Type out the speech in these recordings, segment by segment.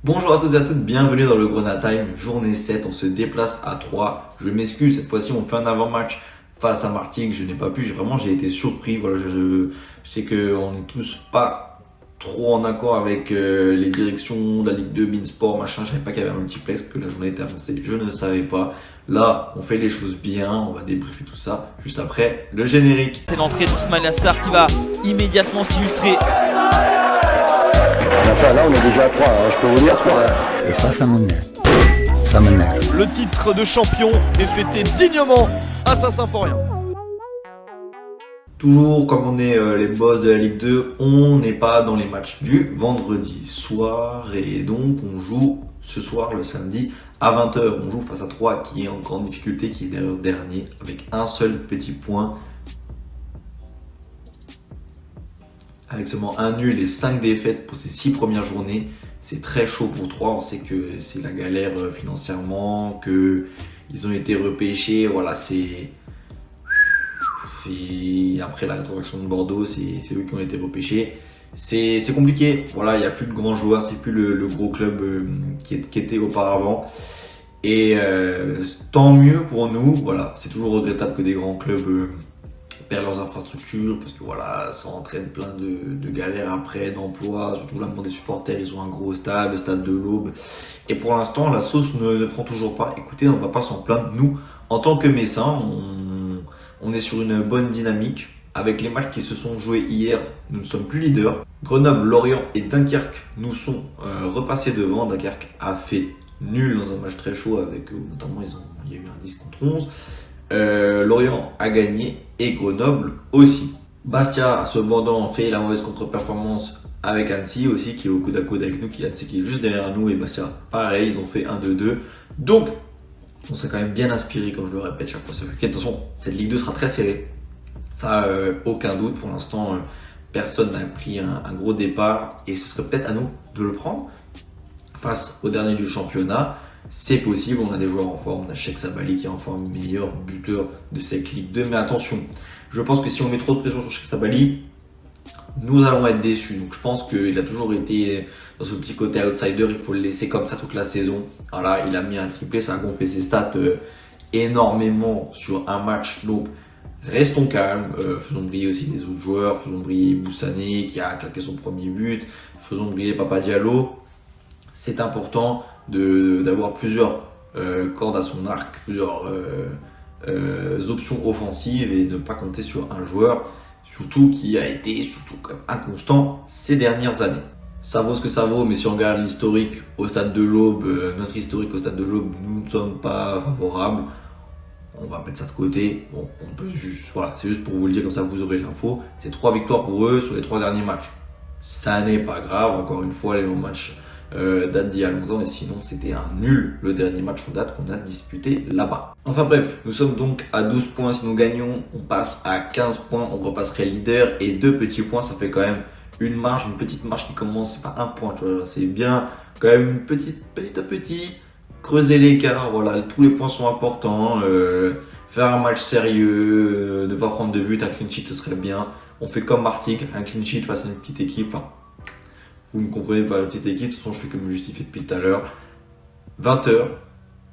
Bonjour à tous et à toutes, bienvenue dans le Grenat Time, journée 7, on se déplace à 3. Je m'excuse, cette fois-ci on fait un avant-match face à Martigues, je n'ai pas pu, j'ai été surpris. Voilà, je sais qu'on n'est tous pas trop en accord avec les directions de la Ligue 2, Beansport, machin, je savais pas qu'il y avait un multiplex, que la journée était avancée, je ne savais pas. Là, on fait les choses bien, on va débriefer tout ça juste après le générique. C'est l'entrée d'Ismail Assar qui va immédiatement s'illustrer. Là, on est déjà à 3, je peux vous dire 3. Et ça m'énerve. Ça m'énerve. Le titre de champion est fêté dignement à Saint-Symphorien. Toujours comme on est les boss de la Ligue 2, on n'est pas dans les matchs du vendredi soir et donc on joue ce soir le samedi à 20h. On joue face à 3 qui est en grande difficulté, qui est d'ailleurs dernier avec un seul petit point. Avec seulement un nul et 5 défaites pour ces 6 premières journées, c'est très chaud pour 3. On sait que c'est la galère financièrement, qu'ils ont été repêchés. Voilà, après la rétroaction de Bordeaux, c'est eux qui ont été repêchés. C'est compliqué. Voilà, il n'y a plus de grands joueurs, c'est plus le gros club qui était auparavant. Et tant mieux pour nous. Voilà, c'est toujours regrettable que des grands clubs perdent leurs infrastructures parce que voilà, ça entraîne plein de galères après, d'emplois, surtout l'amont des supporters. Ils ont un gros stade, le stade de l'Aube, et pour l'instant la sauce ne prend toujours pas. Écoutez, on ne va pas s'en plaindre. Nous, en tant que Messins, on est sur une bonne dynamique. Avec les matchs qui se sont joués hier, nous ne sommes plus leaders. Grenoble, Lorient et Dunkerque nous sont repassés devant. Dunkerque a fait nul dans un match très chaud avec notamment il y a eu un 10 contre 11. Lorient a gagné et Grenoble aussi. Bastia, cependant, fait la mauvaise contre-performance avec Annecy aussi, qui est au coude à coude avec nous, Annecy qui est juste derrière nous, et Bastia, pareil, ils ont fait 1-2-2. Donc, on serait quand même bien inspiré, comme je le répète chaque fois. Attention, cette Ligue 2 sera très serrée. Ça, aucun doute. Pour l'instant, personne n'a pris un gros départ, et ce serait peut-être à nous de le prendre face au dernier du championnat. C'est possible, on a des joueurs en forme, on a Cheikh Sabali qui est en forme, meilleur buteur de cette Ligue 2. Mais attention, je pense que si on met trop de pression sur Cheikh Sabali, nous allons être déçus. Donc je pense qu'il a toujours été dans ce petit côté outsider, il faut le laisser comme ça toute la saison. Voilà, il a mis un triplé, ça a gonflé ses stats énormément sur un match. Donc restons calmes, faisons briller aussi les autres joueurs, faisons briller Boussané qui a claqué son premier but, faisons briller Papa Diallo. C'est important d'avoir plusieurs cordes à son arc, plusieurs options offensives et ne pas compter sur un joueur, surtout qui a été quand même inconstant ces dernières années. Ça vaut ce que ça vaut, mais si on regarde l'historique au stade de l'Aube, notre historique au stade de l'Aube, nous ne sommes pas favorables. On va mettre ça de côté. Bon, on peut juste, voilà, c'est juste pour vous le dire, comme ça vous aurez l'info. C'est 3 victoires pour eux sur les 3 derniers matchs. Ça n'est pas grave, encore une fois, les longs matchs date d'il y a longtemps, et sinon c'était un nul le dernier match en date qu'on a disputé là-bas. Enfin bref, nous sommes donc à 12 points. Si nous gagnons, on passe à 15 points, on repasserait leader, et 2 petits points, ça fait quand même une petite marche qui commence. C'est pas un point, tu vois, c'est bien quand même une petit à petit creuser l'écart. Voilà, tous les points sont importants. Faire un match sérieux, ne pas prendre de but, un clean sheet ce serait bien. On fait comme Martigues, un clean sheet face à une petite équipe. Enfin, vous me comprenez pas, la petite équipe, de toute façon je fais comme me justifier depuis tout à l'heure. 20h,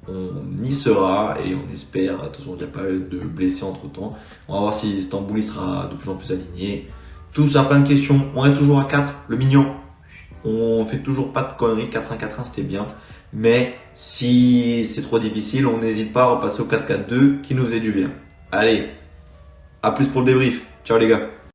on y sera et on espère, attention il n'y a pas eu de blessés entre temps. On va voir si Istanbul il sera de plus en plus aligné. Tout ça, plein de questions. On reste toujours à 4, le mignon. On fait toujours pas de conneries, 4-1-4-1 c'était bien. Mais si c'est trop difficile, on n'hésite pas à repasser au 4-4-2 qui nous faisait du bien. Allez, à plus pour le débrief. Ciao les gars.